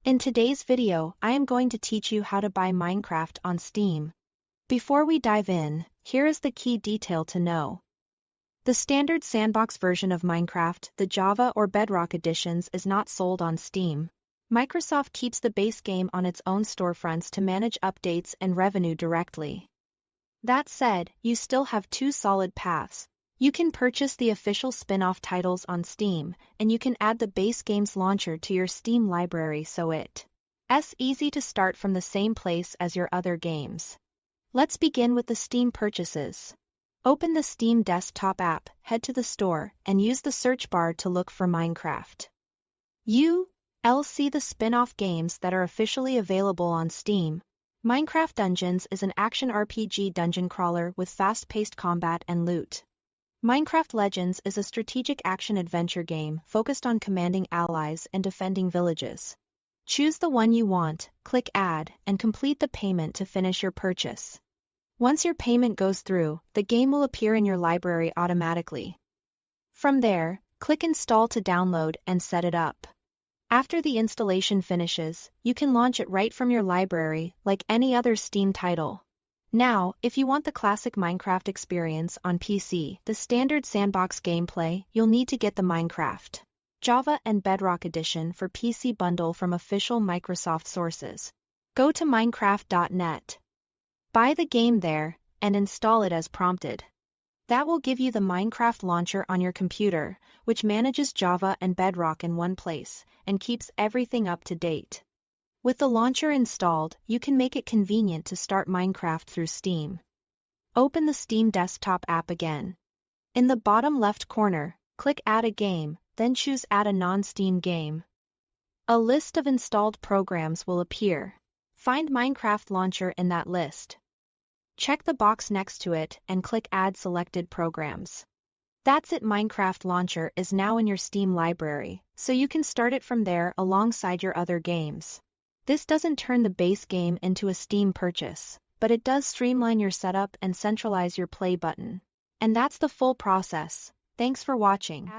In today's video, I am going to teach you how to buy Minecraft on Steam. Before we dive in, here is the key detail to know. The standard sandbox version of Minecraft, the Java or Bedrock editions, is not sold on Steam. Microsoft keeps the base game on its own storefronts to manage updates and revenue directly. That said, you still have two solid paths. You can purchase the official spin-off titles on Steam, and you can add the base game's launcher to your Steam library so it's easy to start from the same place as your other games. Let's begin with the Steam purchases. Open the Steam desktop app, head to the store, and use the search bar to look for Minecraft. You'll see the spin-off games that are officially available on Steam. Minecraft Dungeons is an action RPG dungeon crawler with fast-paced combat and loot. Minecraft Legends is a strategic action-adventure game focused on commanding allies and defending villages. Choose the one you want, click Add, and complete the payment to finish your purchase. Once your payment goes through, the game will appear in your library automatically. From there, click Install to download and set it up. After the installation finishes, you can launch it right from your library, like any other Steam title. Now, if you want the classic Minecraft experience on PC, the standard sandbox gameplay, you'll need to get the Minecraft Java and Bedrock Edition for PC bundle from official Microsoft sources. Go to Minecraft.net. Buy the game there, and install it as prompted. That will give you the Minecraft launcher on your computer, which manages Java and Bedrock in one place, and keeps everything up to date. With the launcher installed, you can make it convenient to start Minecraft through Steam. Open the Steam desktop app again. In the bottom left corner, click Add a Game, then choose Add a non-Steam game. A list of installed programs will appear. Find Minecraft Launcher in that list. Check the box next to it and click Add Selected Programs. That's it. Minecraft Launcher is now in your Steam library, so you can start it from there alongside your other games. This doesn't turn the base game into a Steam purchase, but it does streamline your setup and centralize your play button. And that's the full process. Thanks for watching.